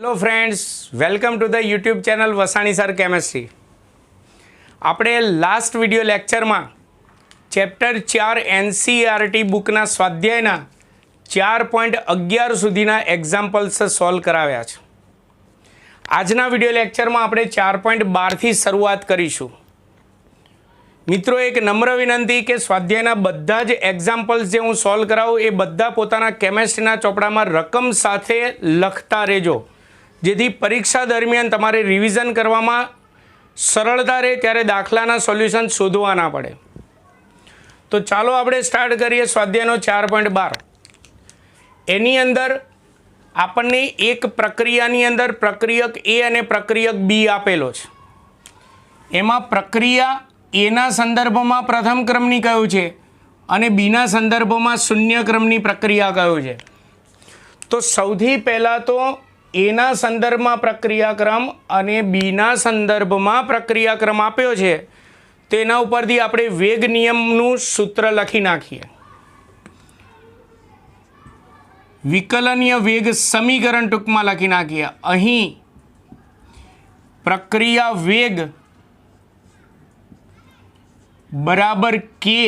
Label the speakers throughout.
Speaker 1: Hello friends, welcome to the YouTube channel Vasani sir chemistry. આપણે last video લેક્ચરમાં chapter 4 NCERT બુકના સ્વાધ્યાયના 4.11 સુધીના એક્ઝામ્પલ્સ સોલ્વ કરાવ્યા છે। આજના વિડિયો લેક્ચરમાં આપણે 4.12 થી શરૂઆત કરીશું। મિત્રો, એક નમ્ર વિનંતી કે સ્વાધ્યાયના બધા જ એક્ઝામ્પલ્સ જે હું સોલ્વ કરાવું એ બધા પોતાના કેમિસ્ટ્રીના ચોપડામાં રકમ સાથે લખતા રહેજો, જેથી પરીક્ષા દરમિયાન તમારે રિવિઝન કરવામાં સરળતા રહે, ત્યારે દાખલાના સોલ્યુશન શોધવા ના પડે। તો ચાલો આપણે સ્ટાર્ટ કરીએ સ્વાધ્યાયનો 4.12। એની અંદર આપણને એક પ્રક્રિયાની અંદર પ્રક્રિયક એ અને પ્રક્રિયક બી આપેલો છે। એમાં પ્રક્રિયા એના સંદર્ભમાં પ્રથમ ક્રમની કહ્યું છે અને બીના સંદર્ભમાં શૂન્ય ક્રમની પ્રક્રિયા કહ્યું છે। તો સૌથી પહેલાં તો એના સંદર્ભમાં પ્રક્રિયાક્રમ અને બીના સંદર્ભમાં પ્રક્રિયાક્રમ આપ્યો છે, તેના ઉપરથી આપણે વેગ નિયમનું સૂત્ર લખી નાખીએ। વિકલનીય વેગ સમીકરણ ટૂંકમાં લખી નાખીએ। અહીં પ્રક્રિયા વેગ બરાબર કે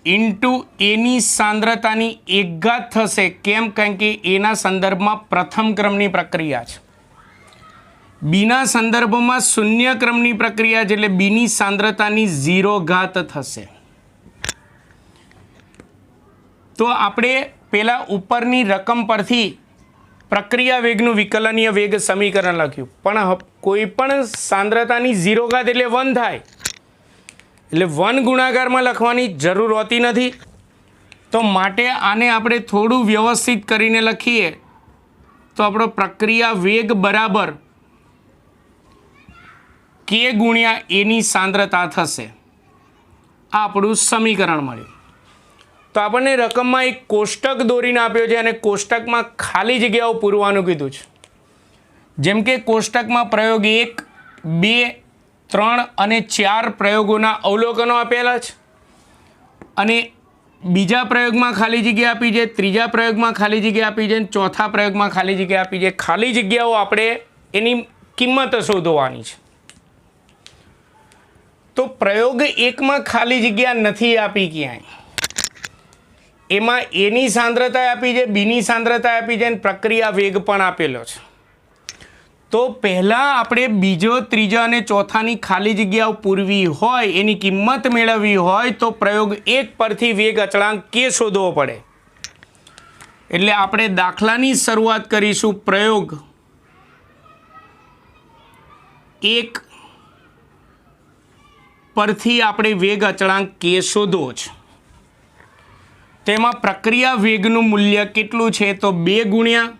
Speaker 1: ઇન્ટુ એની સાંદ્રતાની એક ઘાત થશે। કેમ? કારણ કે એના સંદર્ભમાં પ્રથમ ક્રમની પ્રક્રિયા છે, બીના સંદર્ભમાં શૂન્ય ક્રમની પ્રક્રિયા છે, એટલે બીની સાંદ્રતાની 0 ઘાત થશે। તો આપણે પેલા ઉપરની રકમ પરથી પ્રક્રિયા વેગનું વિકલનીય વેગ સમીકરણ લખ્યું, પણ કોઈ પણ સાંદ્રતાની 0 ઘાત એટલે 1 થાય, એટલે 1 ગુણાકારમાં લખવાની જરૂર હોતી નથી। તો માટે આને આપણે થોડું વ્યવસ્થિત કરીને લખીએ તો આપણો પ્રક્રિયા વેગ બરાબર કે ગુણ્યા એની સાંદ્રતા થશે। આ આપણું સમીકરણ મળ્યું। તો આપણને રકમમાં એક કોષ્ટક દોરીને આપ્યો છે અને કોષ્ટકમાં ખાલી જગ્યાઓ પૂરવાનું કીધું છે। જેમ કે કોષ્ટકમાં પ્રયોગ 1, 2, 3 અને 4 પ્રયોગોના અવલોકનો આપેલા છે, અને બીજા પ્રયોગમાં ખાલી જગ્યા આપી છે, ત્રીજા પ્રયોગમાં ખાલી જગ્યા આપી છે, ચોથા પ્રયોગમાં ખાલી જગ્યા આપી છે। ખાલી જગ્યાઓ આપણે એની કિંમત શોધવાની છે। તો પ્રયોગ 1માં ખાલી જગ્યા નથી આપી ક્યાંય, એમાં એની સાંદ્રતા આપી છે, બીની સાંદ્રતા આપી છે અને પ્રક્રિયા વેગ પણ આપેલો છે। તો પહેલાં આપણે બીજો, ત્રીજો અને ચોથાની ખાલી જગ્યાઓ પૂરવી હોય, એની કિંમત મેળવવી હોય તો પ્રયોગ 1 પરથી વેગ અચળાંક કે શોધવો પડે। એટલે આપણે દાખલાની શરૂઆત કરીશું। પ્રયોગ 1 પરથી આપણે વેગ અચળાંક કે શોધવો છે। તેમાં પ્રક્રિયા વેગનું મૂલ્ય કેટલું છે? તો 2 ગુણ્યા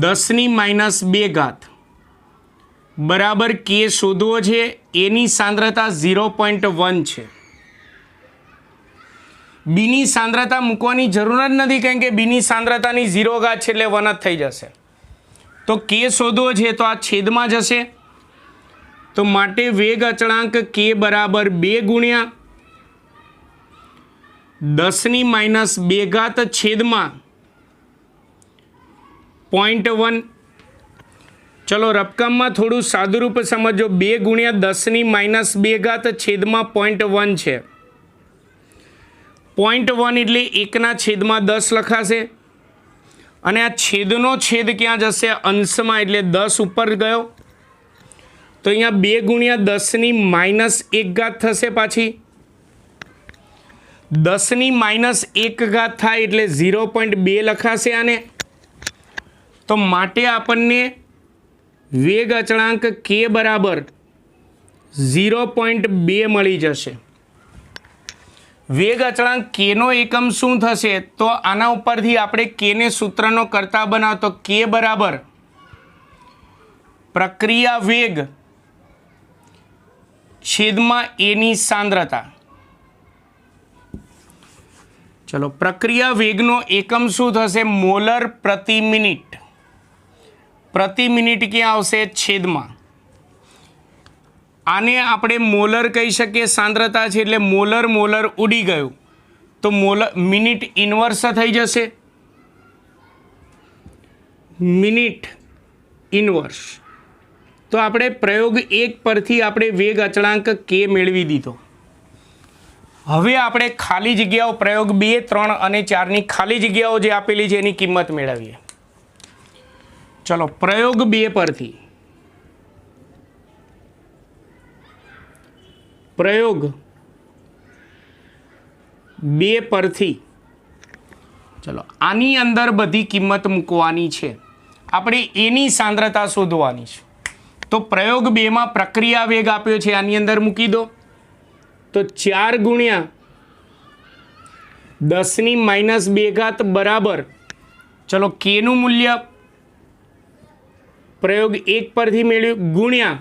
Speaker 1: 10⁻² ઘાત બરાબર કે શોધવો છે। એની સાંદ્રતા 0.1 છે। બીની સાંદ્રતા મૂકવાની જરૂર જ નથી, કારણ કે બીની સાંદ્રતાની 0 ઘાત છે એટલે 1 જ થઈ જશે। તો કે શોધવો છે તો આ છેદમાં જશે, તો માટે વેગ અચળાંક કે બરાબર 2 ગુણ્યા 10⁻² ઘાત છેદમાં 0.1। ચલો રકમમાં થોડું સાદુરૂપ સમજો। 2 ગુણ્યા 10⁻² ઘાત છેદમાં 0.1 છે। 0.1 એટલે 1/10 લખાશે, અને આ છેદનો છેદ ક્યાં જશે? અંશમાં, એટલે 10 ઉપર ગયો, તો અહીંયા 2 ગુણ્યા 10⁻1 ઘાત થશે। પાછી 10⁻1 ઘાત થાય એટલે 0.2 લખાશે આને। તો માટે આપણને વેગ અચળાંક કે બરાબર 0.2 મળી જશે। વેગ અચળાંક કેનો એકમ શું થશે? તો આના ઉપરથી આપણે કેને સૂત્રનો કરતા બનાવો તો કે બરાબર પ્રક્રિયા વેગ છેદમાં એની સાંદ્રતા। ચલો, પ્રક્રિયા વેગનો એકમ શું થશે? મોલર પ્રતિ મિનિટ। પ્રતિ મિનિટ ક્યાં આવશે? છેદમાં। આને આપણે મોલર કહી શકીએ, સાંદ્રતા છે એટલે મોલર મોલર ઉડી ગયું, તો મોલર મિનિટ ઇન્વર્સ થઈ જશે। Minute inverse. તો આપણે પ્રયોગ 1 પરથી આપણે વેગ અચળાંક કે મેળવી દીધો. હવે આપણે ખાલી જગ્યાઓ પ્રયોગ 2, 3 અને 4ની ખાલી જગ્યાઓ જે આપેલી છે એની કિંમત મેળવીએ. ચલો પ્રયોગ 2 પરથી ચલો આની અંદર બધી કિંમત મૂકવાની છે. આપણે એની સાંદ્રતા શોધવાની છે. તો પ્રયોગ 2માં પ્રક્રિયા વેગ આપ્યો છે, આની અંદર મૂકી દો. તો 4 ગુણ્યા 10⁻2 બરાબર, ચલો કેનું મૂલ્ય પ્રયોગ 1 પરથી મેળવ્યું ગુણ્યા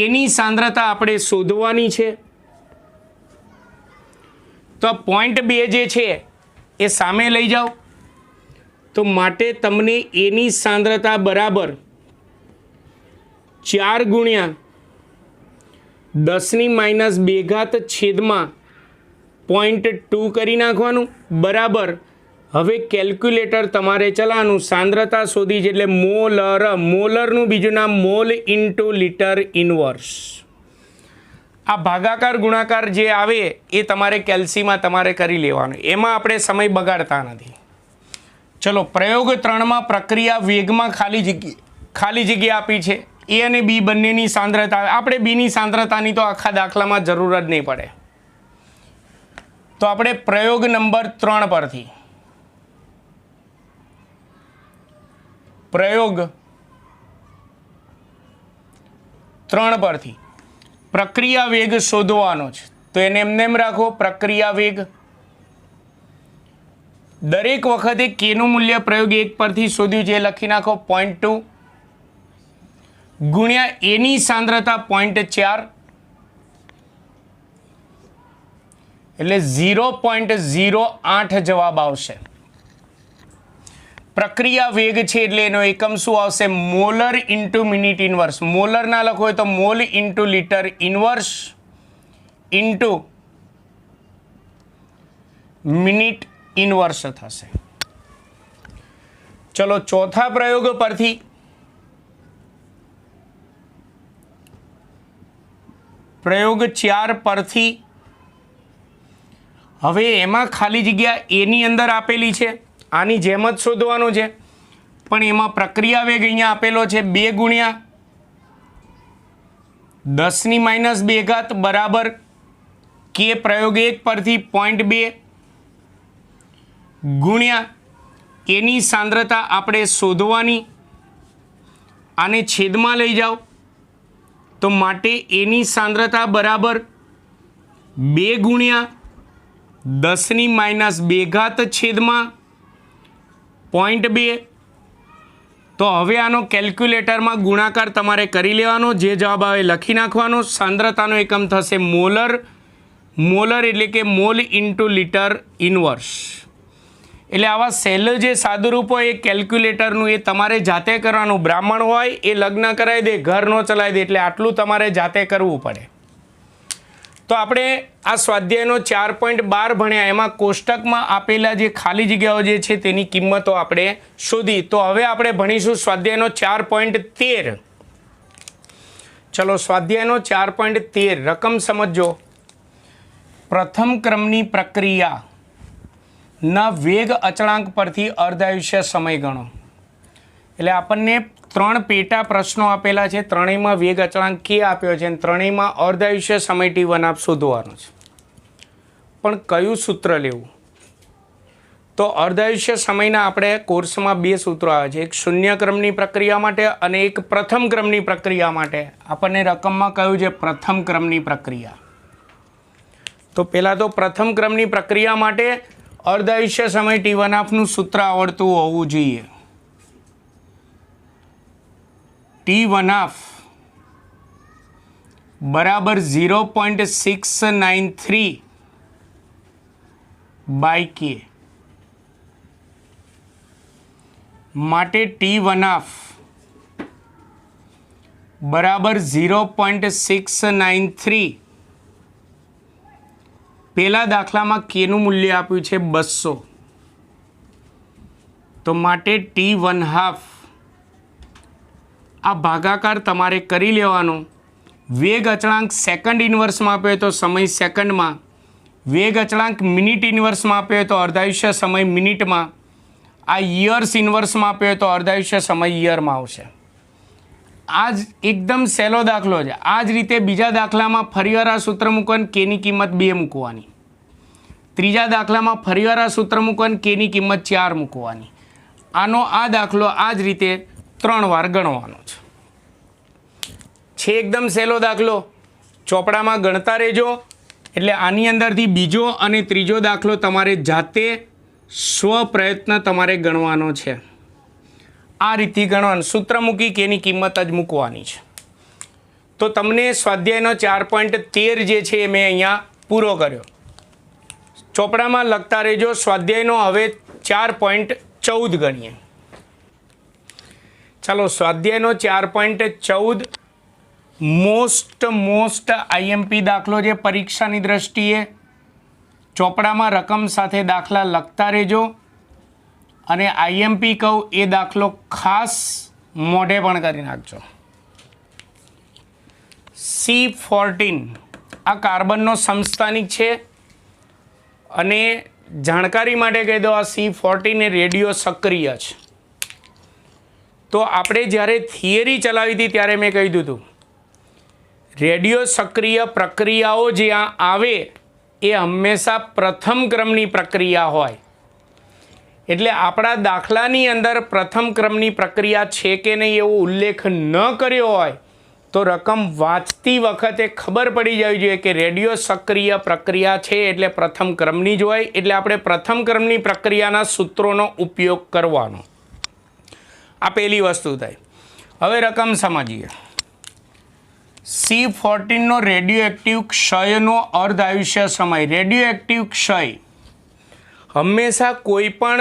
Speaker 1: એની સાંદ્રતા આપણે શોધવાની છે. તો પોઈન્ટ 2 જે છે એ સામે લઈ જાઓ. તો માટે તમને એની સાંદ્રતા બરાબર 4 ગુણ્યા 10⁻2 છેદમાં 0.2 કરી નાખવાનું બરાબર. હવે કેલ્ક્યુલેટર તમારે ચલાવવાનું, સાંદ્રતા શોધી છે એટલે મોલરનું બીજું નામ મોલ ઇન્ટુ લિટર ઇનવર્સ. આ ભાગાકાર ગુણાકાર જે આવે એ તમારે કેલ્સીમાં તમારે કરી લેવાનું, એમાં આપણે સમય બગાડતા નથી. ચલો પ્રયોગ 3માં પ્રક્રિયા વેગમાં ખાલી જગ્યા આપી છે. એ અને બી બંનેની સાંદ્રતા, આપણે બીની સાંદ્રતાની તો આખા દાખલામાં જરૂર જ નહીં પડે. તો આપણે પ્રયોગ નંબર 3 પરથી પ્રક્રિયા વેગ શોધવાનો છે. તો એને એમ રાખો, પ્રક્રિયા વેગ દરેક વખતે કેનું મૂલ્ય પ્રયોગ 1 પરથી શોધ્યું છે એ લખી નાખો 0.2 ગુણ્યા એની સાંદ્રતા 0.4 એટલે 0.08 જવાબ આવશે. પ્રક્રિયા વેગ છે એટલે એનો એકમ શું આવશે? Molar into minute inverse. Molar ના લખો હોય તો mall into litre inverse into minute inverse થશે. ચલો ચોથા પ્રયોગ પરથી પ્રયોગ 4 પરથી હવે એમાં ખાલી જગ્યા એની અંદર આપેલી છે, આની જેમ જ શોધવાનું છે, પણ એમાં પ્રક્રિયા વેગ અહીંયા આપેલો છે 2 ગુણ્યા 10⁻2 બરાબર કે પ્રયોગ 1 પરથી 0.2 ગુણ્યા એની સાંદ્રતા આપણે શોધવાની, આને છેદમાં લઈ જાઓ. તો માટે એની સાંદ્રતા બરાબર 2 ગુણ્યા 10⁻2 છેદમાં 0.2. તો હવે આનો કેલ્ક્યુલેટરમાં ગુણાકાર તમારે કરી લેવાનો, જે જવાબ આવે લખી નાખવાનો. સાંદ્રતાનો એકમ થશે મોલર. મોલર એટલે કે મોલ ઇન્ટુ લિટર ઇનવર્સ. એટલે આવા સહેલું જે સાદુરૂપ હોય એ કેલ્ક્યુલેટરનું એ તમારે જાતે કરવાનું. બ્રાહ્મણ હોય એ લગ્ન કરાવી દે, ઘર ન ચલાવી દે, એટલે આટલું તમારે જાતે કરવું પડે. તો આપણે આ સ્વાધ્યાયનો 4.12 ભણ્યા, એમાં કોષ્ટકમાં આપેલા જે ખાલી જગ્યાઓ જે છે તેની કિંમતો આપણે શોધી. તો હવે આપણે ભણીશું સ્વાધ્યાયનો 4.13. ચલો સ્વાધ્યાયનો 4.13 રકમ સમજો. પ્રથમ ક્રમની પ્રક્રિયાના વેગ અચળાંક પરથી અર્ધાયુષ્ય સમય ગણો. એટલે આપણને 3 પેટા પ્રશ્નો આપેલા છે, ત્રણેયમાં વેગ અચળાંક કે આપ્યો છે અને ત્રણેયમાં અર્ધાયુષ્ય સમય T1 શોધવાનો છે. પણ કયું સૂત્ર લેવું? તો અર્ધાયુષ્ય સમયના આપણે કોર્સમાં 2 સૂત્રો આવે છે, એક શૂન્ય ક્રમની પ્રક્રિયા માટે અને એક પ્રથમ ક્રમની પ્રક્રિયા માટે. આપણને રકમમાં કહ્યું છે પ્રથમ ક્રમની પ્રક્રિયા. તો પહેલાં તો પ્રથમ ક્રમની પ્રક્રિયા માટે અર્ધાયુષ્ય સમય T1 સૂત્ર આવડતું હોવું જોઈએ. T1 બરાબર 0.693 બાય કે. માટે T1 બરાબર 0.693. પહેલા દાખલામાં કેનું મૂલ્ય આપ્યું છે 200. તો માટે T1 ½ આ ભાગાકાર તમારે કરી લેવાનો. વેગ અચળાંક સેકન્ડ ઇન્વર્સમાં આપ્યો તો સમય સેકન્ડમાં, વેગ અચળાંક મિનિટ ઇન્વર્સમાં આપ્યો તો અર્ધાયુષ્ય સમય મિનિટમાં, આ યર્સ ઇન્વર્સમાં આપ્યો તો અર્ધાયુષ્ય સમય યરમાં આવશે. આ જ એકદમ સહેલો દાખલો છે. આ જ રીતે બીજા દાખલામાં ફરીવાર આ સૂત્ર મૂકવાનું, કેની કિંમત 2 મૂકવાની. ત્રીજા દાખલામાં ફરીવાર આ સૂત્ર મૂકવાનું, કેની કિંમત 4 મૂકવાની. આનો આ દાખલો આ જ રીતે 3 વાર ગણવાનો છે. એકદમ સહેલો દાખલો, ચોપડામાં ગણતા રહેજો. એટલે આની અંદરથી બીજો અને ત્રીજો દાખલો તમારે જાતે સ્વપ્રયત્ન તમારે ગણવાનો છે. આ રીતે ગણવાનું, સૂત્ર મૂકી કે એની કિંમત જ મૂકવાની છે. તો તમને સ્વાધ્યાયનો 4.13 જે છે એ મેં અહીંયા પૂરો કર્યો. ચોપડામાં લખતા રહેજો. સ્વાધ્યાયનો હવે 4.14 ગણીએ. ચાલો, સ્વાધ્યાયનો 4.14 મોસ્ટ આઈએમપી દાખલો છે પરીક્ષાની દ્રષ્ટિએ. ચોપડામાં રકમ સાથે દાખલા લખતા રહેજો અને આઈએમપી કહું એ દાખલો ખાસ મોઢે પણ કરી નાખજો. C14 આ કાર્બનનો સમસ્થાનિક છે અને જાણકારી માટે કહી દો, આ C14 એ રેડિયો સક્રિય છે. તો આપણે જ્યારે થિયરી ચલાવી હતી ત્યારે મેં કહી દીધું, રેડિયો સક્રિય પ્રક્રિયાઓ જ્યાં આવે એ હંમેશા પ્રથમ ક્રમની પ્રક્રિયા હોય. એટલે આપણા દાખલાની અંદર પ્રથમ ક્રમની પ્રક્રિયા છે કે નહીં એવો ઉલ્લેખ ન કર્યો હોય તો રકમ વાંચતી વખતે ખબર પડી જવી જોઈએ કે રેડિયો સક્રિય પ્રક્રિયા છે એટલે પ્રથમ ક્રમની જ હોય. એટલે આપણે પ્રથમ ક્રમની પ્રક્રિયાના સૂત્રોનો ઉપયોગ કરવાનો. આ પહેલી વસ્તુ થઈ. હવે રકમ સમજીએ. C14નો રેડિયો એક્ટિવ ક્ષયનો અર્ધાયુષ્ય સમય. રેડિયો એક્ટિવ ક્ષય હંમેશા કોઈ પણ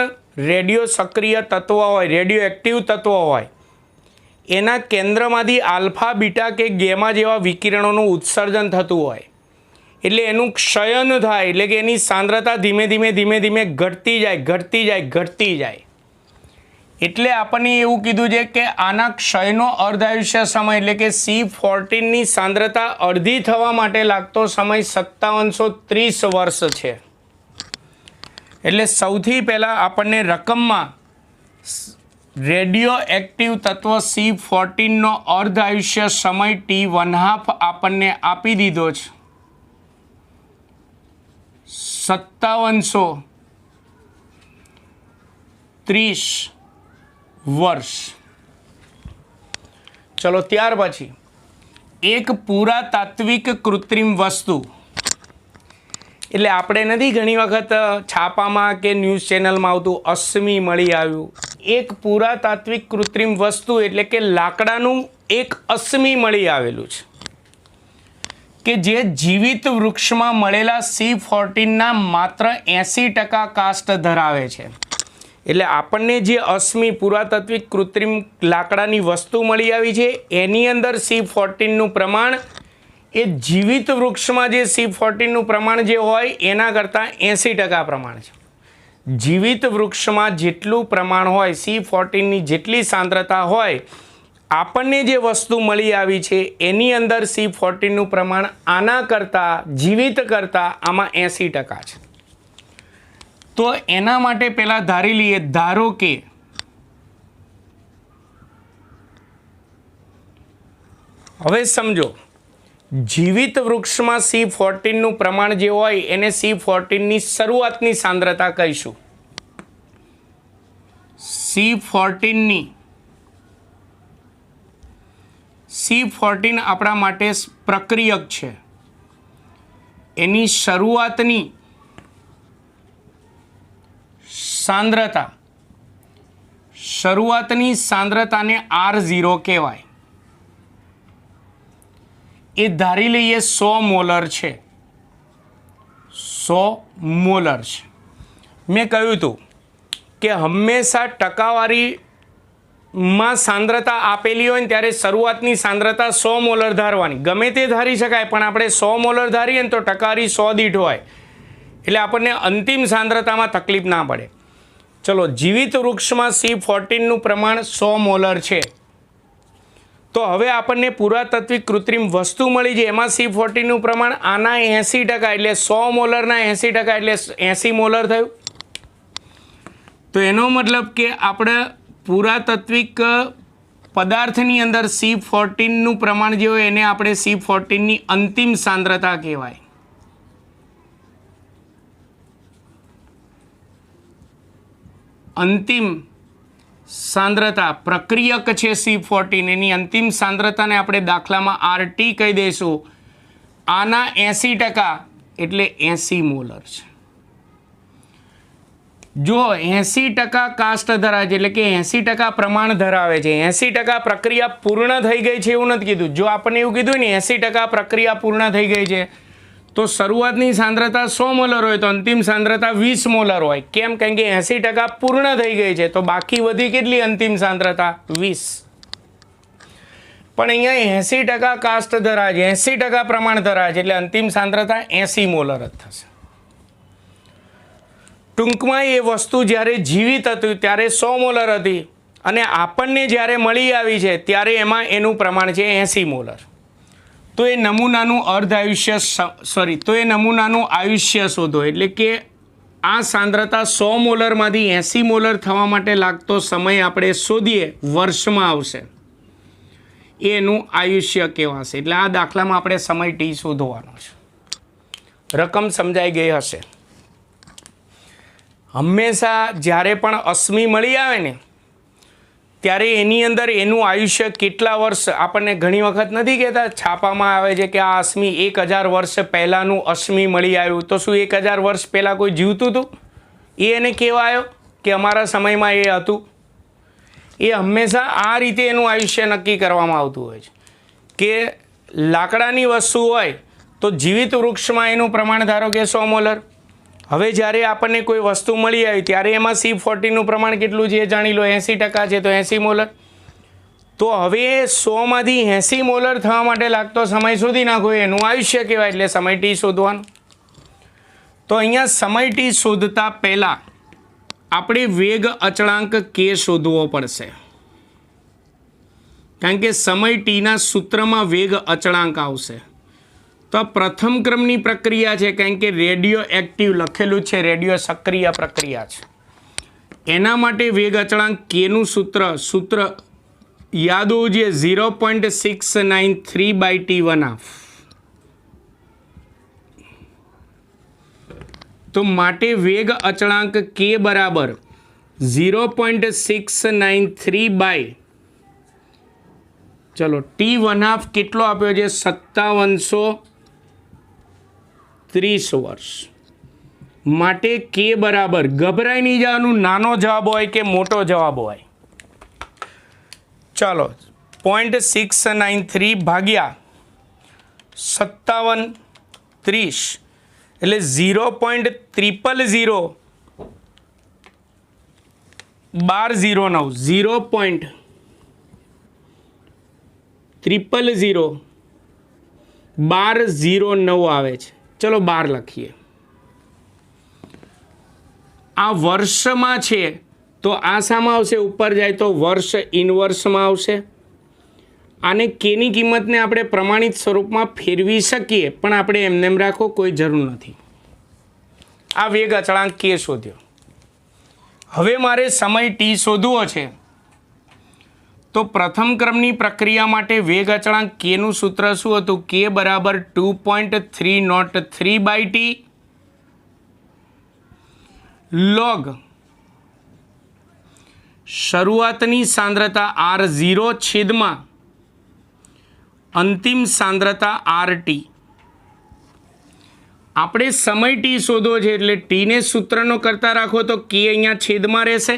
Speaker 1: રેડિયો સક્રિય તત્વ હોય, રેડિયો એક્ટિવ તત્વ હોય, એના કેન્દ્રમાંથી આલ્ફા, બીટા કે ગેમા જેવા વિકિરણોનું ઉત્સર્જન થતું હોય. એટલે એનું ક્ષયન થાય, એટલે કે એની સાંદ્રતા ધીમે ધીમે ઘટતી જાય. એટલે આપણને એવું કીધું છે કે આના ક્ષયનો અર્ધાયુષ્ય સમય એટલે કે C14ની સાંદ્રતા અડધી થવા માટે લાગતો સમય 5730 વર્ષ છે. એટલે સૌથી પહેલાં આપણને રકમમાં રેડિયો એક્ટિવ તત્વ C14નો અર્ધાયુષ્ય સમય T½ આપણને આપી દીધો છે 5730 વર્ષ. ચલો, ત્યાર પછી એક પુરાતાત્વિક કૃત્રિમ વસ્તુ. એટલે આપણે નથી ઘણી વખત છાપામાં કે ન્યૂઝ ચેનલમાં આવતું અશ્મિ મળી આવ્યું. એક પુરાતાત્વિક કૃત્રિમ વસ્તુ એટલે કે લાકડાનું એક અશ્મિ મળી આવેલું છે કે જે જીવિત વૃક્ષમાં મળેલા C14ના માત્ર 80% કાસ્ટ ધરાવે છે. એટલે આપણને જે અશ્મિ પુરાતાત્વિક કૃત્રિમ લાકડાની વસ્તુ મળી આવી છે એની અંદર C14નું પ્રમાણ એ જીવિત વૃક્ષમાં જે C14નું પ્રમાણ જે હોય એના કરતાં 80% પ્રમાણ છે. જીવિત વૃક્ષમાં જેટલું પ્રમાણ હોય, C14ની જેટલી સાંદ્રતા હોય, આપણને જે વસ્તુ મળી આવી છે એની અંદર C14નું પ્રમાણ આના કરતાં, જીવિત કરતાં આમાં 80% છે. તો એના માટે પહેલાં ધારી લઈએ, ધારો કે હવે સમજો, જીવિત વૃક્ષમાં C14નું પ્રમાણ જે હોય એને C14ની શરૂઆતની સાંદ્રતા કહીશું. C14 આપણા માટે પ્રક્રિયક છે. એની શરૂઆતની સાંદ્રતાને R0 કહેવાય. એ ધારી લઈએ 100 મોલર છે. 100 મોલર છે. મેં કહ્યું હતું કે હંમેશા ટકાવારીમાં સાંદ્રતા આપેલી હોય ને ત્યારે શરૂઆતની સાંદ્રતા 100 મોલર ધારવાની. ગમે તે ધારી શકાય, પણ આપણે 100 મોલર ધારીએ ને તો ટકાવારી 100 દીઠ હોય એટલે આપણને અંતિમ સાંદ્રતામાં તકલીફ ના પડે. ચલો, જીવિત વૃક્ષમાં C14નું પ્રમાણ 100 મોલર છે. તો હવે આપણને પુરાતત્વિક કૃત્રિમ વસ્તુ મળી છે, એમાં C14નું પ્રમાણ આના 80% એટલે 100 મોલરના 80% એટલે 80 મોલર થયું. તો એનો મતલબ કે આપણે પુરાતત્વિક પદાર્થની અંદર C14નું પ્રમાણ જે હોય એને આપણે C14ની અંતિમ સાંદ્રતા કહેવાય. અંતિમ સાંદ્રતા પ્રક્રિયક છે C14, એની અંતિમ સાંદ્રતાને આપણે દાખલામાં RT કહી દઈશું. આના 80% એટલે 80 મોલર છે. જો 80% કાસ્ટ ધરાવે છે એટલે કે 80% પ્રમાણ ધરાવે છે, 80% પ્રક્રિયા પૂર્ણ થઈ ગઈ છે એવું નથી કીધું. જો આપણને એવું કીધું ને 80% પ્રક્રિયા પૂર્ણ થઈ ગઈ છે તો શરૂઆતની સાંદ્રતા 100 મોલર હોય તો અંતિમ સાંદ્રતા 20 મોલર હોય. કેમ? કારણ કે 80% પૂર્ણ થઈ ગઈ છે તો બાકી વધી કેટલી અંતિમ સાંદ્રતા? 20. પણ અહીંયા 80% કાસ્ટ ધરાવે છે, 80% પ્રમાણ ધરાવે છે એટલે અંતિમ સાંદ્રતા 80 મોલર જ થશે. ટૂંકમાં એ વસ્તુ જ્યારે જીવિત હતી ત્યારે 100 મોલર હતી અને આપણને જ્યારે મળી આવી છે ત્યારે એમાં એનું પ્રમાણ છે 80 મોલર. તો એ નમૂનાનું આયુષ્ય શોધો. એટલે કે આ સાંદ્રતા 100 મોલરમાંથી 80 મોલર થવા માટે લાગતો સમય આપણે શોધીએ, વર્ષમાં આવશે, એનું આયુષ્ય કહેવાશે. એટલે આ દાખલામાં આપણે સમય T શોધવાનો છે. રકમ સમજાઈ ગઈ હશે. હંમેશા જ્યારે પણ અશ્મિ મળી આવે ને ત્યારે એની અંદર એનું આયુષ્ય કેટલા વર્ષ આપણને ઘણી વખત નથી કહેતા, છાપામાં આવે છે કે આ અશ્મિ 1000 વર્ષ પહેલાંનું અશ્મિ મળી આવ્યું. તો શું 1000 વર્ષ પહેલાં કોઈ જીવતું હતું? એને કહેવાયો કે અમારા સમયમાં એ હતું? એ હંમેશા આ રીતે એનું આયુષ્ય નક્કી કરવામાં આવતું હોય છે કે લાકડાની વસ્તુ હોય તો જીવિત વૃક્ષમાં એનું પ્રમાણ ધારો કે 100 મોલર. હવે જ્યારે આપણને કોઈ વસ્તુ મળી આવી ત્યારે એમાં C14નું પ્રમાણ કેટલું છે એ જાણી લો, 80% છે તો 80 મોલર. તો હવે 100માંથી 80 મોલર થવા માટે લાગતો સમય શોધી નાખો, એનું આયુષ્ય કહેવાય. એટલે સમય T શોધવાનો. તો અહીંયા સમય T શોધતા પહેલાં આપણે વેગ અચળાંક K શોધવો પડશે, કારણ કે સમય Tના સૂત્રમાં વેગ અચળાંક આવશે. તો પ્રથમ ક્રમની પ્રક્રિયા છે, કારણ કે રેડિયો એક્ટિવ લખેલું છે, રેડિયો સક્રિય પ્રક્રિયા છે. એના માટે વેગ અચળાંક Kનું સૂત્ર યાદ હોવું જોઈએ, 0.693/T1/2. તો માટે વેગ અચળાંક K બરાબર 0.693 ચલો T1/2 કેટલો આપ્યો છે? 5730 વર્ષ. માટે K બરાબર, ગભરાઈ નહીં જવાનું, નાનો જવાબ હોય કે મોટો જવાબ હોય. ચાલો 0.693 ભાગ્યા 5730 એટલે 0.0001209 0.0001209 આવે છે. ચલો 12 લખીએ. આ વર્ષમાં છે તો આ શામાં આવશે? ઉપર જાય તો વર્ષ ઇનવર્સમાં આવશે. આને કેની કિંમતને આપણે પ્રમાણિત સ્વરૂપમાં ફેરવી શકીએ, પણ આપણે એમને એમ રાખો, કોઈ જરૂર નથી. આ વેગ અચળાંક K શોધ્યો. હવે મારે સમય T શોધવો છે. તો પ્રથમ ક્રમની પ્રક્રિયા માટે વેગ અચળાંક Kનું સૂત્ર શું હતું? K બરાબર 2.303/T log શરૂઆતની સાંદ્રતા R0 છેદમાં અંતિમ સાંદ્રતા RT. આપણે સમય T શોધવો છે એટલે Tને સૂત્રનો કરતા રાખો તો K અહીંયા છેદમાં રહેશે.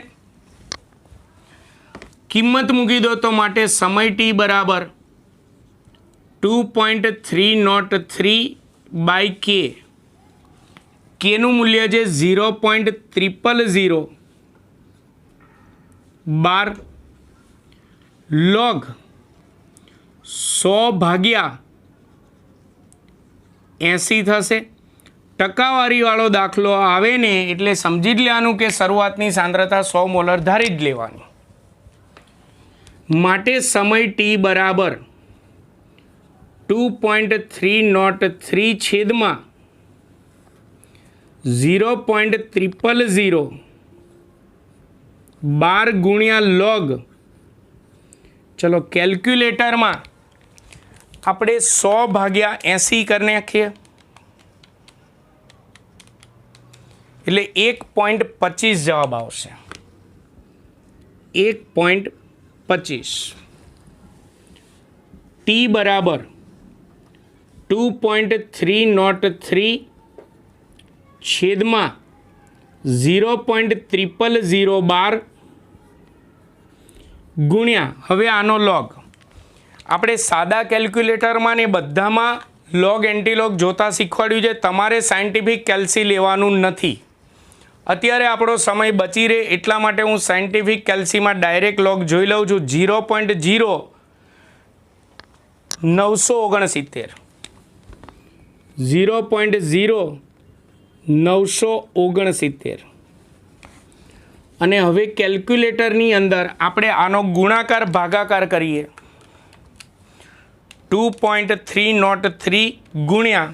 Speaker 1: કિંમત મૂકી દો તો માટે સમય T બરાબર 2.303/K. Kનું મૂલ્ય છે 0.00012 log 100/80 થશે. ટકાવારીવાળો દાખલો આવે ને એટલે સમજી જ લેવાનું કે શરૂઆતની સાંદ્રતા 100 મોલર ધારી જ લેવાની. માટે સમય ટી બરાબર 2.303 છેદમાં 0.000 12 ગુણ્યા log, ચલો કેલ્ક્યુલેટરમાં આપણે 100 ભાગ્યા 80 કરી નાખીએ એટલે 1.25 જવાબ આવશે. 1.25 ટી બરાબર 2.303 છેદમાં 0.00012 ગુણ્યા, હવે આનો લોગ આપણે સાદા કેલ્ક્યુલેટરમાં ને બધામાં લોગ એન્ટીલોગ જોતા શીખવાડ્યું છે. તમારે સાયન્ટિફિક કેલ્સી લેવાનું નથી. અત્યારે આપણો સમય બચી રહે એટલા માટે હું સાયન્ટિફિક કેલ્સીમાં ડાયરેક્ટ લોગ જોઈ લઉં છું. 0.0969 0.0969 અને હવે કેલ્ક્યુલેટરની અંદર આપણે આનો ગુણાકાર ભાગાકાર કરીએ. 2.303 ગુણ્યા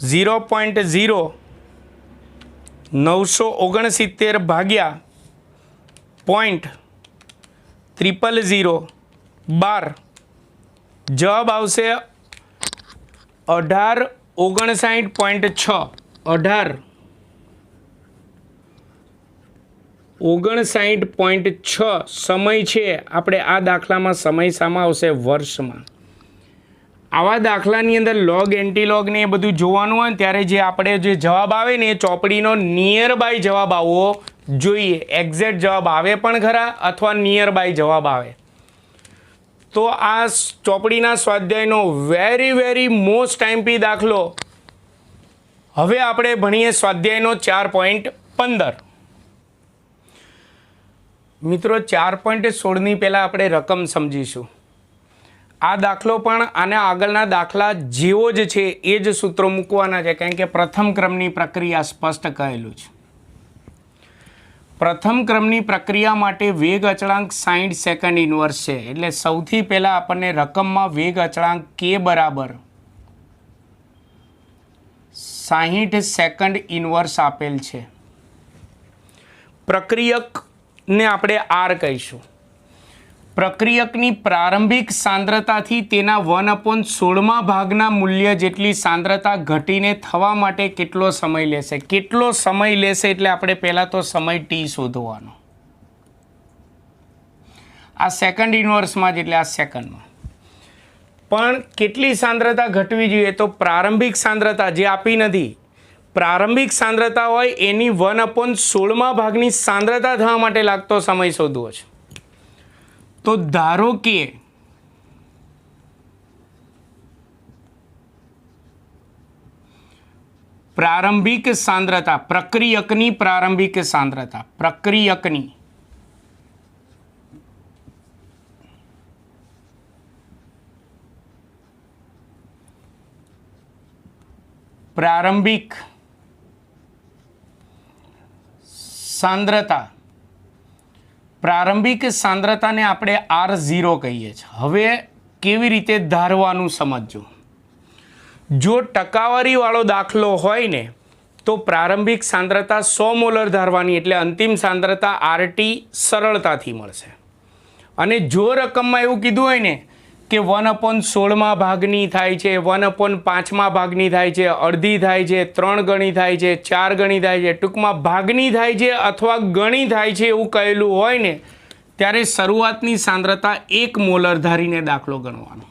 Speaker 1: 0.0969 ભાગ્યા 0.00012 જવાબ આવશે 1859.6. 1859.6 સમય છે. આપણે આ દાખલામાં સમય શામાં આવશે? વર્ષમાં. આવા દાખલાની અંદર લોગ એન્ટીલોગ ને એ બધું જોવાનું હોય ને ત્યારે જે આપણે જે જવાબ આવે ને એ ચોપડીનો નિયર બાય જવાબ આવવો જોઈએ. એક્ઝેક્ટ જવાબ આવે પણ ખરા અથવા નિયર બાય જવાબ આવે તો આ ચોપડીના સ્વાધ્યાયનો વેરી મોસ્ટ ટાઈમપી દાખલો. હવે આપણે ભણીએ સ્વાધ્યાયનો 4.15. મિત્રો 4.16ની પહેલાં આપણે રકમ સમજીશું. આ દાખલો પણ આના આગળના દાખલા જેવો જ છે, એ જ સૂત્રો મૂકવાના છે, કારણ કે પ્રથમ ક્રમની પ્રક્રિયા સ્પષ્ટ કહેલું છે. પ્રથમ ક્રમની પ્રક્રિયા માટે વેગ અચળાંક 60 સેકન્ડ ઇન્વર્સ છે. એટલે સૌથી પહેલાં આપણને રકમમાં વેગ અચળાંક કે બરાબર 60 સેકન્ડ ઇન્વર્સ આપેલ છે. પ્રક્રિયકને આપણે આર કહીશું. પ્રક્રિયકની પ્રારંભિક સાંદ્રતાથી તેના 1/16 ભાગના મૂલ્ય જેટલી સાંદ્રતા ઘટીને થવા માટે કેટલો સમય લેશે? કેટલો સમય લેશે એટલે આપણે પહેલાં તો સમય ટી શોધવાનો. આ સેકન્ડ ઇન્વર્સમાં જ એટલે આ સેકન્ડમાં. પણ કેટલી સાંદ્રતા ઘટવી જોઈએ? તો પ્રારંભિક સાંદ્રતા જે આપી નથી, પ્રારંભિક સાંદ્રતા હોય એની 1/16 ભાગની સાંદ્રતા થવા માટે લાગતો સમય શોધવો છે. તો ધારો કે પ્રારંભિક સાંદ્રતા, પ્રક્રિયકની પ્રારંભિક સાંદ્રતા, પ્રક્રિયકની પ્રારંભિક સાંદ્રતા, પ્રારંભિક સાંદ્રતાને આપણે R0 કહીએ છીએ. હવે કેવી રીતે ધારવાનું સમજજો. જો ટકાવારીવાળો દાખલો હોય ને તો પ્રારંભિક સાંદ્રતા 100 મોલર ધારવાની, એટલે અંતિમ સાંદ્રતા RT સરળતાથી મળશે. અને જો રકમમાં એવું કીધું હોય ને કે 1/16 ભાગની થાય છે, 1/5 ભાગની થાય છે, અડધી થાય છે, 3 ગણી થાય છે, 4 ગણી થાય છે, ટૂંકમાં ભાગની થાય છે અથવા ગણી થાય છે એવું કહેલું હોય ને ત્યારે શરૂઆતની સાંદ્રતા 1 મોલર ધારીને દાખલો ગણવાનો.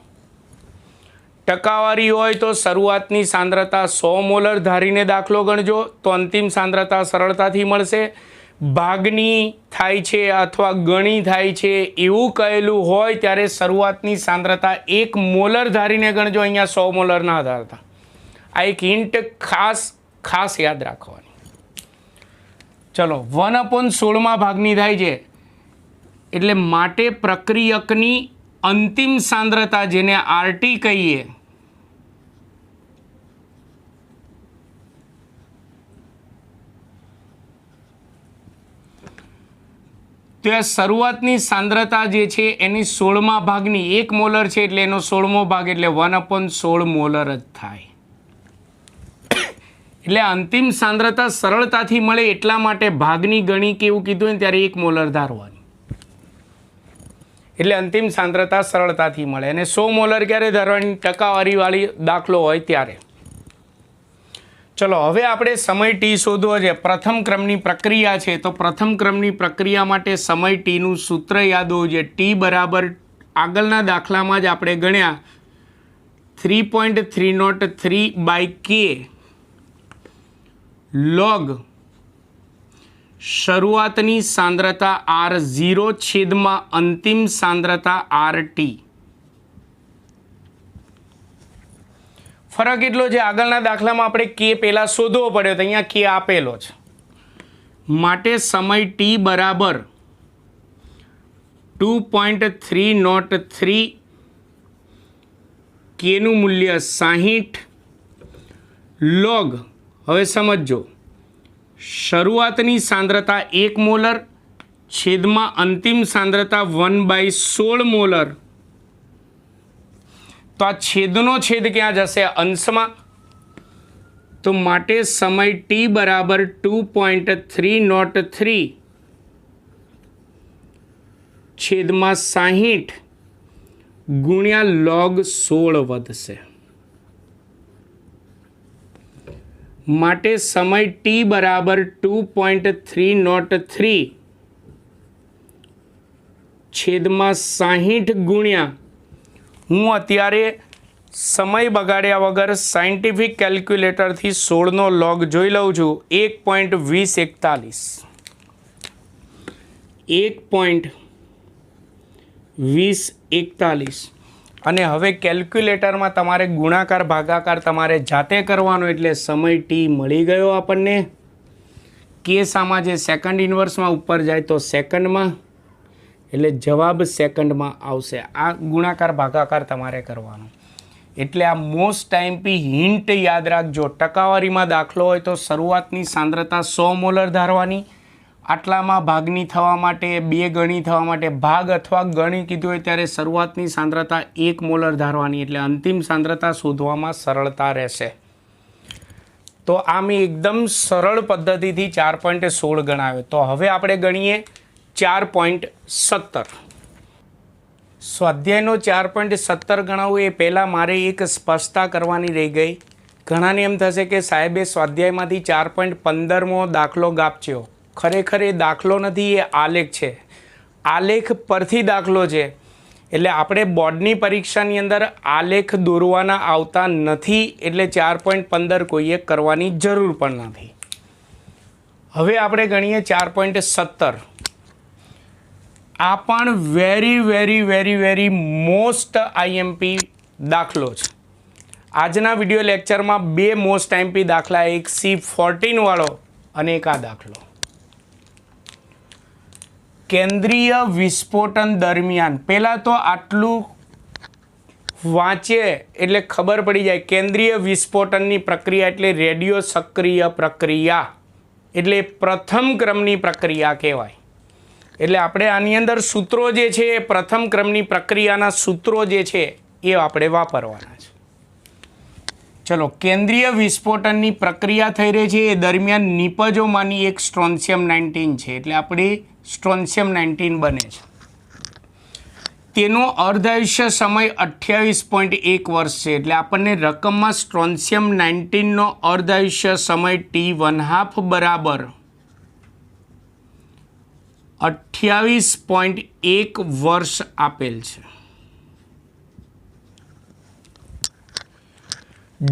Speaker 1: ટકાવારી હોય તો શરૂઆતની સાંદ્રતા 100 મોલર ધારીને દાખલો ગણજો તો અંતિમ સાંદ્રતા સરળતાથી મળશે. ભાગની થાય છે અથવા ગણી થાય છે એવું કહેલું હોય ત્યારે શરૂઆતની સાંદ્રતા 1 મોલર ધારીને ગણજો. અહીંયા 100 મોલર ના ધારતા. આ એક હિન્ટ ખાસ યાદ રાખવાની. ચલો 1/16 ભાગની થાય છે એટલે માટે પ્રક્રિયકની અંતિમ સાંદ્રતા જેને RT કહીએ તો આ શરૂઆતની સાંદ્રતા જે છે એની 16મા ભાગની 1 મોલર છે એટલે એનો 16મો ભાગ એટલે 1/16 મોલર જ થાય. એટલે અંતિમ સાંદ્રતા સરળતાથી મળે એટલા માટે ભાગની ગણી કેવું કીધું ને ત્યારે 1 મોલર ધારવાની. એટલે અંતિમ સાંદ્રતા સરળતાથી મળે. અને 100 મોલર ક્યારે ધારવાની? ટકાવારીવાળી દાખલો હોય ત્યારે. ચલો હવે આપણે સમય ટી શોધવો છે. પ્રથમ ક્રમની પ્રક્રિયા છે તો પ્રથમ ક્રમની પ્રક્રિયા માટે સમય ટીનું સૂત્ર યાદ હોવું જોઈએ. ટી બરાબર આગળના દાખલામાં જ આપણે ગણ્યા 3.303/k log શરૂઆતની સાંદ્રતા R0 છેદમાં અંતિમ સાંદ્રતા RT. ફરક એટલો છે, આગળના દાખલામાં આપણે કે પહેલાં શોધવો પડ્યો તો અહીંયા કે આપેલો છે. માટે સમય ટી બરાબર 2.303 કેનું મૂલ્ય 60 લોગ. હવે સમજો, શરૂઆતની સાંદ્રતા 1 મોલર છેદમાં અંતિમ સાંદ્રતા 1/16 મોલર. તો આ છેદનો છેદ ક્યાં જશે? અંશમાં. તો માટે સમય ટી બરાબર 2.303 છેદમાં 60 ગુણ્યા log 16 વધશે. માટે સમય ટી બરાબર 2.303 છેદમાં 60 ગુણ્યા, હું અત્યારે સમય બગાડ્યા વગર સાયન્ટિફિક કેલ્ક્યુલેટરથી 16નો લોગ જોઈ લઉં છું. 1.2041 1.2041. અને હવે કેલ્ક્યુલેટરમાં તમારે ગુણાકાર ભાગાકાર તમારે જાતે કરવાનો એટલે સમય ટી મળી ગયો આપણને. કેસ આમાં જે સેકન્ડ ઇન્વર્સમાં ઉપર જાય તો સેકન્ડમાં, એટલે જવાબ સેકન્ડમાં આવશે. આ ગુણાકાર ભાગાકાર તમારે કરવાનો. એટલે આ મોસ્ટ ટાઈમપી હિન્ટ યાદ રાખજો. ટકાવારીમાં દાખલો હોય તો શરૂઆતની સાંદ્રતા 100 મોલર ધારવાની. આટલામાં ભાગની થવા માટે 2 ગણી થવા માટે ભાગ અથવા ગણી કીધું હોય ત્યારે શરૂઆતની સાંદ્રતા 1 મોલર ધારવાની. એટલે અંતિમ સાંદ્રતા શોધવામાં સરળતા રહેશે. તો આ મેં એકદમ સરળ પદ્ધતિથી 4.16 ગણાવ્યો. તો હવે આપણે ગણીએ 4.17. સ્વાધ્યાયનો 4.17 ગણાવવું એ પહેલાં મારે એક સ્પષ્ટતા કરવાની રહી ગઈ. ઘણાને એમ થશે કે સાહેબે સ્વાધ્યાયમાંથી 4.15મો દાખલો ગાપ્યો. ખરેખર એ દાખલો નથી, એ આલેખ છે. આલેખ પરથી દાખલો છે. એટલે આપણે બોર્ડની પરીક્ષાની અંદર આલેખ દોરવાના આવતા નથી. એટલે 4.15 કોઈએ કરવાની જરૂર પણ નથી. હવે આપણે ગણીએ 4.17. આ પણ વેરી મોસ્ટ આઈએમપી દાખલો છે. આજના વિડીયો લેક્ચરમાં 2 મોસ્ટ આઈએમપી દાખલા, એક C14 વાળો અને એક આ દાખલો. કેન્દ્રીય વિસ્ફોટન દરમિયાન, પહેલાં તો આટલું વાંચીએ એટલે ખબર પડી જાય. કેન્દ્રીય વિસ્ફોટનની પ્રક્રિયા એટલે રેડિયો સક્રિય પ્રક્રિયા, એટલે પ્રથમ ક્રમની પ્રક્રિયા કહેવાય. એટલે આપણે આની અંદર સૂત્રો જે છે એ પ્રથમ ક્રમની પ્રક્રિયાના સૂત્રો જે છે એ આપણે વાપરવાના છે. ચલો, કેન્દ્રીય વિસ્ફોટનની પ્રક્રિયા થઈ રહી છે એ દરમિયાન નિપજોમાંની એક સ્ટ્રોન્શિયમ 19 છે. એટલે આપણે સ્ટ્રોન્શિયમ 19 બને છે. તેનો અર્ધાયુષ્ય સમય 28.1 વર્ષ છે. એટલે આપણને રકમમાં સ્ટ્રોન્શિયમ 19નો અર્ધાયુષ્ય સમય T½ બરાબર 28.1 વર્ષ આપેલ છે.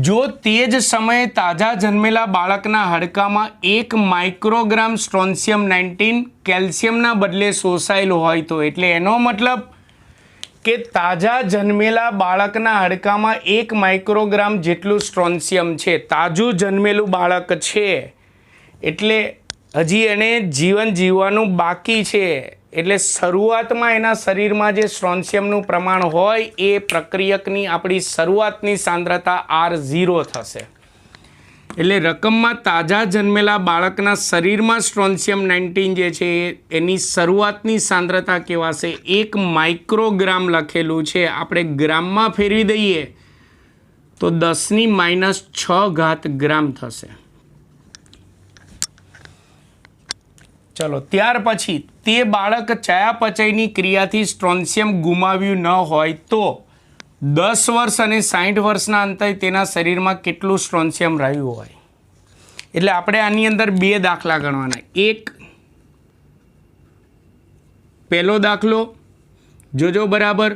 Speaker 1: જો તે જ સમયે તાજા જન્મેલા બાળકના હાડકામાં 1 માઇક્રોગ્રામ સ્ટ્રોન્શિયમ 19 કેલ્શિયમના બદલે શોષાયેલું હોય તો, એટલે એનો મતલબ કે તાજા જન્મેલા બાળકના હાડકામાં 1 માઇક્રોગ્રામ જેટલું સ્ટ્રોન્શિયમ છે. તાજું જન્મેલું બાળક છે એટલે હજી એને જીવન જીવવાનું બાકી છે. એટલે શરૂઆતમાં એના શરીરમાં જે સ્ટ્રોન્શિયમનું પ્રમાણ હોય એ પ્રક્રિયકની આપણી શરૂઆતની સાંદ્રતા R0 થશે. એટલે રકમમાં તાજા જન્મેલા બાળકના શરીરમાં સ્ટ્રોન્શિયમ 19 જે છે એની શરૂઆતની સાંદ્રતા કહેવાશે 1 માઇક્રોગ્રામ લખેલું છે. આપણે ગ્રામમાં ફેરવી દઈએ તો 10⁻6 ગ્રામ થશે. ચલો ત્યાર પછી તે બાળક ચયાપચયની ક્રિયાથી સ્ટ્રોન્શિયમ ગુમાવ્યું ન હોય તો 10 વર્ષ અને 60 વર્ષના અંતરે તેના શરીરમાં કેટલું સ્ટ્રોન્શિયમ રહ્યું હોય. એટલે આપણે આની અંદર 2 દાખલા ગણવાના. એક પહેલો દાખલો જોજો બરાબર,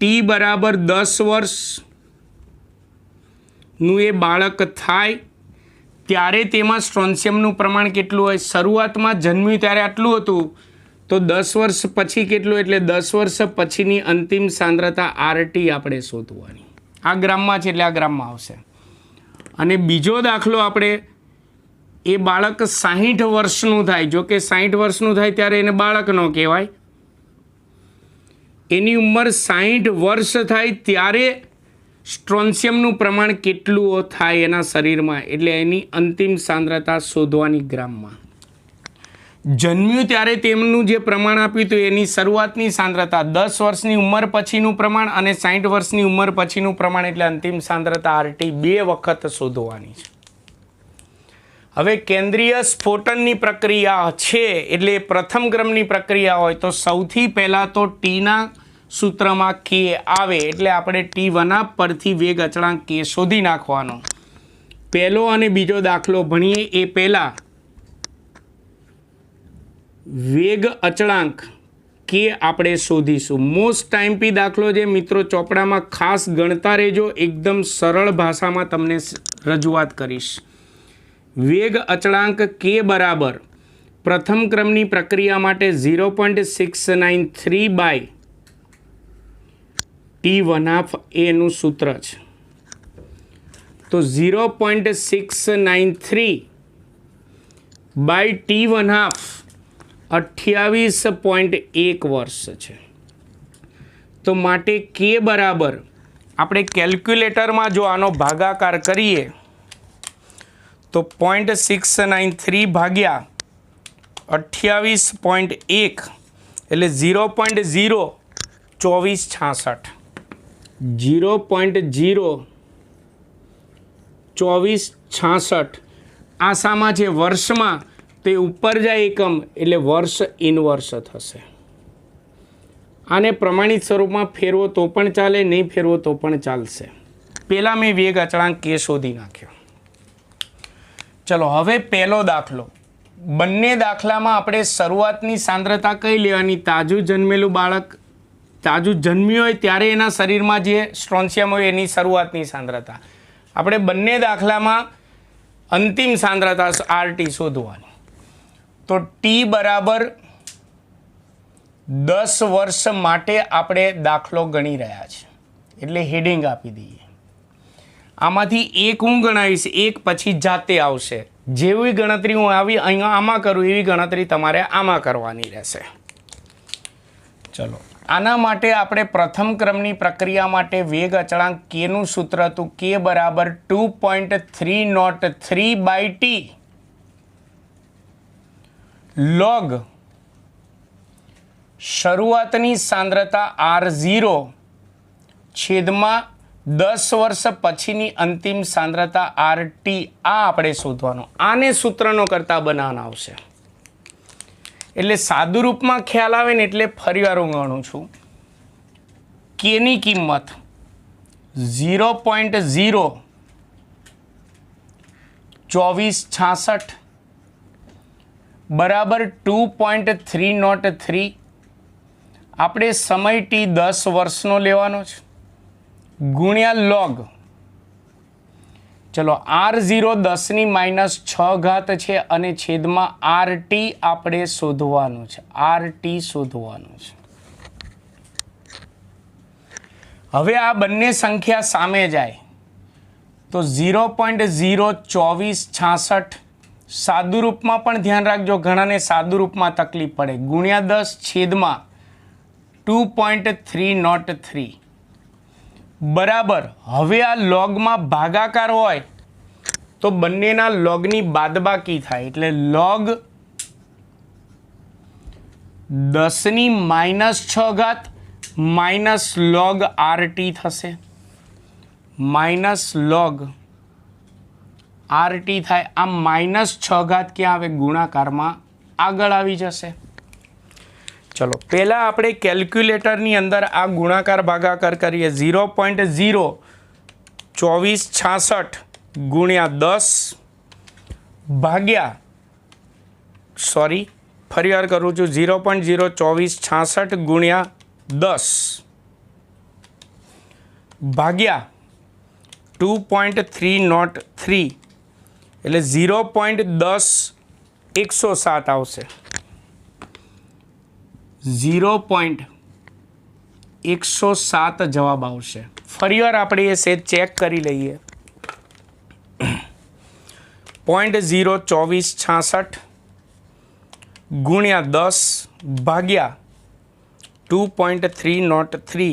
Speaker 1: ટી બરાબર 10 વર્ષનું એ બાળક થાય ત્યારે તેમાં સ્ટ્રોન્શિયમનું પ્રમાણ કેટલું હોય. શરૂઆતમાં જન્મ્યું ત્યારે આટલું હતું તો 10 વર્ષ પછી કેટલું, એટલે 10 વર્ષ પછીની અંતિમ સાંદ્રતા RT આપણે શોધવાની. આ ગ્રામમાં છે એટલે આ ગ્રામમાં આવશે. અને બીજો દાખલો આપણે એ બાળક 60 વર્ષનું થાય. જો કે 60 વર્ષનું થાય ત્યારે એને બાળક ન કહેવાય. એની ઉંમર 60 વર્ષ થાય ત્યારે સ્ટ્રોન્શિયમનું પ્રમાણ કેટલું થાય એના શરીરમાં, એટલે એની અંતિમ સાંદ્રતા શોધવાની ગ્રામમાં. જન્મ્યું ત્યારે તેમનું જે પ્રમાણ આપ્યું હતું એની શરૂઆતની સાંદ્રતા 10 વર્ષની ઉંમર પછીનું પ્રમાણ અને 60 વર્ષની ઉંમર પછીનું પ્રમાણ, એટલે અંતિમ સાંદ્રતા RT 2 વખત શોધવાની છે. હવે કેન્દ્રીય સ્ફોટનની પ્રક્રિયા છે એટલે પ્રથમ ક્રમની પ્રક્રિયા હોય તો સૌથી પહેલાં તો ટીના સૂત્રમાં K આવે એટલે આપણે T1 પરથી વેગ અચળાંક K શોધી નાખવાનો. પહેલો અને બીજો દાખલો ભણીએ એ પહેલાં વેગ અચળાંક K આપણે શોધીશું. મોસ્ટ ટાઈમપી દાખલો છે મિત્રો, ચોપડામાં ખાસ ગણતા રહેજો. એકદમ સરળ ભાષામાં તમને રજૂઆત કરીશ. વેગ અચળાંક K બરાબર પ્રથમ ક્રમની પ્રક્રિયા માટે 0.693 બાય T1/2 એનું સૂત્ર છે. તો 0.693 બાય T1/2 28.1 વર્ષ છે. તો માટે K બરાબર આપણે કેલ્ક્યુલેટરમાં જો આનો ભાગાકાર કરીએ તો 0.693 ભાગ્યા 28.1 એટલે 0.02466 0.02466 આ સામા છે વર્ષમાં, તે ઉપર જાય એકમ એટલે વર્ષ ઇનવર્સ થશે. આને પ્રમાણિત સ્વરૂપમાં ફેરવો તો પણ ચાલે, નહીં ફેરવો તો પણ ચાલશે. પહેલાં મેં વેગ અચળાંક K શોધી નાખ્યો. ચલો હવે પહેલો દાખલો. બંને દાખલામાં આપણે શરૂઆતની સાંદ્રતા કઈ લેવાની, તાજું જન્મેલું બાળક તાજું જન્મ્યું હોય ત્યારે એના શરીરમાં જે સ્ટ્રોન્શિયમ હોય એની શરૂઆતની સાંદ્રતા. આપણે બંને દાખલામાં અંતિમ સાંદ્રતા RT શોધવાની. તો T બરાબર 10 વર્ષ માટે આપણે દાખલો ગણી રહ્યા છીએ એટલે હેડિંગ આપી દઈએ. આમાંથી એક હું ગણાવીશ, એક પછી જાતે આવશે. જેવી ગણતરી હું અહીંયા આમાં કરું એવી ગણતરી તમારે આમાં કરવાની રહેશે. ચલો આના માટે આપણે પ્રથમ ક્રમની પ્રક્રિયા માટે વેગ અચળાંક Kનું સૂત્ર હતું K બરાબર 2.303 બાય T log શરૂઆતની સાંદ્રતા R0 છેદમાં 10 વર્ષ પછીની અંતિમ સાંદ્રતા RT. આ આપણે શોધવાનું. આને સૂત્રનો કરતા બનાવવાનો આવશે એટલે સાદું રૂપમાં ખ્યાલ આવે ને એટલે ફરીવાર હું ગણું છું. Kની કિંમત 0.02466 બરાબર 2.303. આપણે સમય T 10 વર્ષનો લેવાનો છે ગુણ્યા લોગ. ચલો R0 10⁻6 છે અને છેદમાં RT આપણે શોધવાનું છે. RT શોધવાનું છે. હવે આ બંને સંખ્યા સામે જાય તો 0.02466 સાદું રૂપમાં પણ ધ્યાન રાખજો, ઘણાને સાદું રૂપમાં તકલીફ પડે, ગુણ્યા 10 છેદમાં 2.303 બરાબર. હવે આ લોગમાં ભાગાકાર હોય તો બંનેના લોગની બાદબાકી થાય એટલે લોગ 10⁻6 માઇનસ લોગ RT થશે, માઇનસ લોગ RT થાય. આ -6 ક્યાં આવે? ગુણાકારમાં આગળ આવી જશે. ચલો પહેલાં આપણે કેલ્ક્યુલેટરની અંદર આ ગુણાકાર ભાગાકાર કરીએ. 0.02466 ગુણ્યા 10 ભાગ્યા ફરી વાર કરું છું 0.02466 ગુણ્યા 10 ભાગ્યા 2.303 એટલે 0.10107 આવશે. 0.107 જવાબ આવશે. ફરીવાર આપણે એ સેજ ચેક કરી લઈએ. 0.02466 ગુણ્યા 10 ભાગ્યા 2.303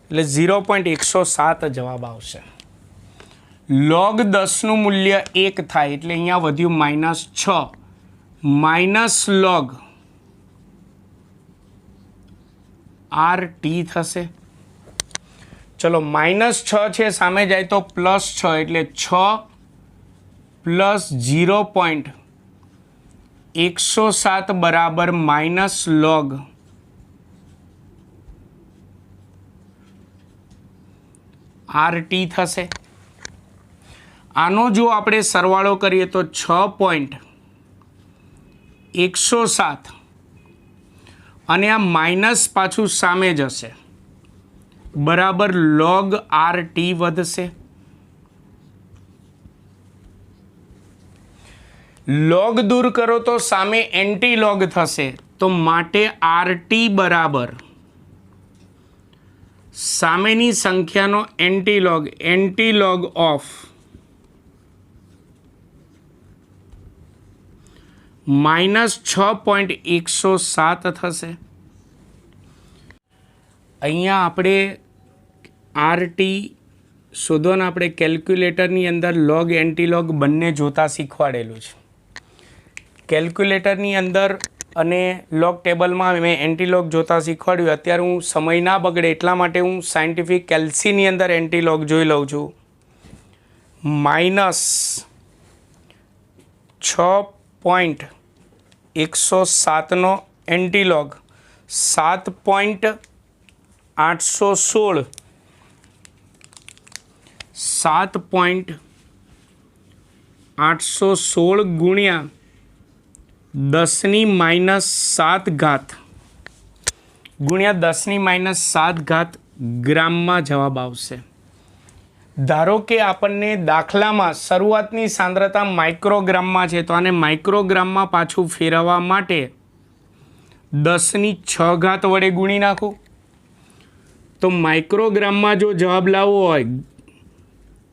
Speaker 1: એટલે 0.107 જવાબ આવશે. લોગ 10નું મૂલ્ય 1 થાય એટલે અહીંયા વધ્યું -6 માઇનસ લોગ RT થશે. ચલો -6 છે સામે જાય તો +6 એટલે 6 પ્લસ 0.107 બરાબર માઇનસ લોગ RT થશે. આનો જો આપણે સરવાળો કરીએ તો 6.107 અને આ માઇનસ પાછું સામે જશે બરાબર લોગ RT વધશે. લોગ દૂર કરો તો સામે એન્ટી લોગ થશે તો માટે RT બરાબર સામેની સંખ્યાનો એન્ટી લોગ ઓફ -6.107 થશે. અહીંયા આપણે RT શોધવાના આપણે કેલ્ક્યુલેટરની અંદર લોગ એન્ટીલોગ બંને જોતા શીખવાડેલું છે. કેલ્ક્યુલેટરની અંદર અને લોગ ટેબલમાં મેં એન્ટીલોગ જોતા શીખવાડ્યું. અત્યારે હું સમય ના બગડે એટલા માટે હું સાયન્ટિફિક કેલ્સીની અંદર એન્ટીલોગ જોઈ લઉં છું. -6.107 એન્ટીલોગ 7.816 ગુણ્યા 10⁻7 ગુણ્યા 10⁻7 ગ્રામમાં જવાબ આવશે. ધારો કે આપણને દાખલામાં શરૂઆતની સાંદ્રતા માઇક્રોગ્રામમાં છે તો આને માઇક્રોગ્રામમાં પાછું ફેરવવા માટે 10⁶ વડે ગુણી નાખું તો માઇક્રોગ્રામમાં જો જવાબ લાવવો હોય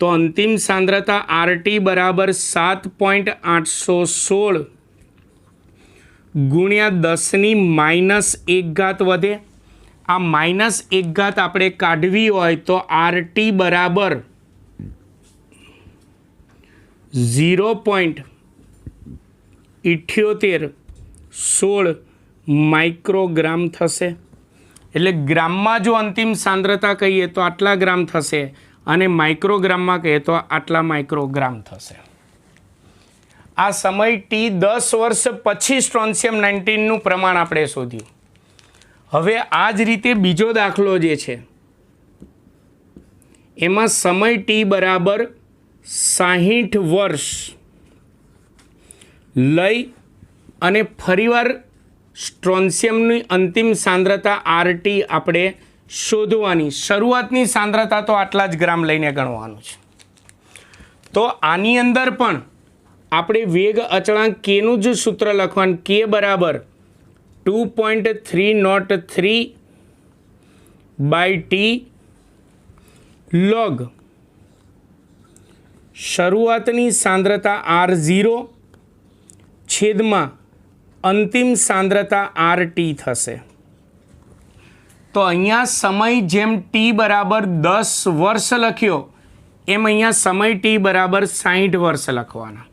Speaker 1: તો અંતિમ સાંદ્રતા RT બરાબર 7.816 ગુણ્યા 10⁻1 વધે. આ -1 આપણે કાઢવી હોય તો RT બરાબર 0.7816 માઇક્રોગ્રામ થશે. એટલે ગ્રામમાં જો અંતિમ સાંદ્રતા કહીએ તો આટલા ગ્રામ થશે અને માઇક્રોગ્રામમાં કહીએ તો આટલા માઇક્રોગ્રામ થશે. આ સમય T 10 વર્ષ પછી સ્ટ્રોન્શિયમ 19નું પ્રમાણ આપણે શોધ્યું. હવે આ જ રીતે બીજો દાખલો જે છે એમાં સમય T બરાબર 60 વર્ષ લઈ અને ફરીવાર સ્ટ્રોન્શિયમની અંતિમ સાંદ્રતા RT આપણે શોધવાની. શરૂઆતની સાંદ્રતા તો આટલા જ ગ્રામ લઈને ગણવાનું છે. તો આની અંદર પણ આપણે વેગ અચળાંક Kનું જ સૂત્ર લખવાનું. K બરાબર 2.303/T log શરૂઆતની સાંદ્રતા R0 છેદમાં અંતિમ સાંદ્રતા RT થશે. તો અહીંયા સમય જેમ T બરાબર 10 વર્ષ લખ્યો એમ અહીંયા સમય ટી બરાબર 60 વર્ષ લખવાના.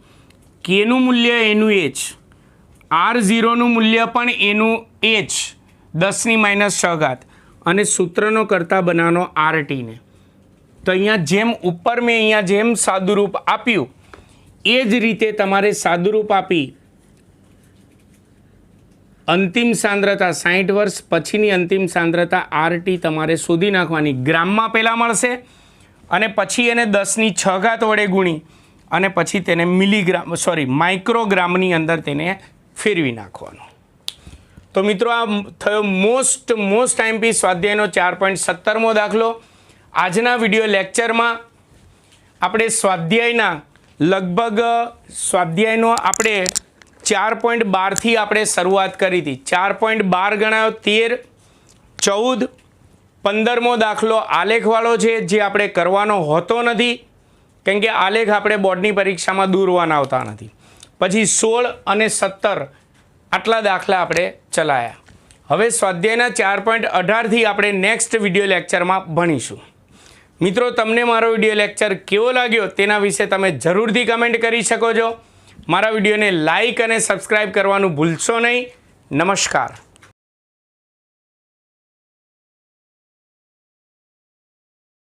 Speaker 1: કેનું મૂલ્ય એનું એ જ, R0નું મૂલ્ય પણ એનું એ જ, 10⁻6 અને સૂત્રનો કરતા બનાવવાનો RTને. તો અહીંયા જેમ ઉપર મેં અહીંયા જેમ સાદુરૂપ આપ્યું એ જ રીતે તમારે સાદુરૂપ આપી અંતિમ સાંદ્રતા 60 વર્ષ પછીની અંતિમ સાંદ્રતા RT તમારે શોધી નાખવાની. ગ્રામમાં પહેલાં મળશે અને પછી એને 10⁶ વડે ગુણી અને પછી તેને માઇક્રોગ્રામની અંદર તેને ફેરવી નાખવાનું. તો મિત્રો આ થયો મોસ્ટ આઈએમપી સ્વાધ્યાયનો 4.17મો દાખલો. આજના વિડીયો લેક્ચરમાં આપણે સ્વાધ્યાયનો આપણે 4.12થી આપણે શરૂઆત કરી હતી. 4.12 ગણાયો 13, 14, 15મો દાખલો આલેખવાળો છે જે આપણે કરવાનો હોતો નથી કેમ કે આલેખ આપણે બોર્ડની પરીક્ષામાં દોરવાના આવતા નથી. પછી 16 અને 17 આટલા દાખલા આપણે ચલાયા. હવે સ્વાધ્યાયના 4.18થી આપણે નેક્સ્ટ વિડીયો લેક્ચરમાં ભણીશું. મિત્રો તમને મારો વિડીયો લેક્ચર કેવો લાગ્યો તેના વિશે તમે જરૂરથી કમેન્ટ કરી શકો છો. મારા વિડીયોને લાઈક અને સબસ્ક્રાઈબ કરવાનું ભૂલશો નહીં. નમસ્કાર.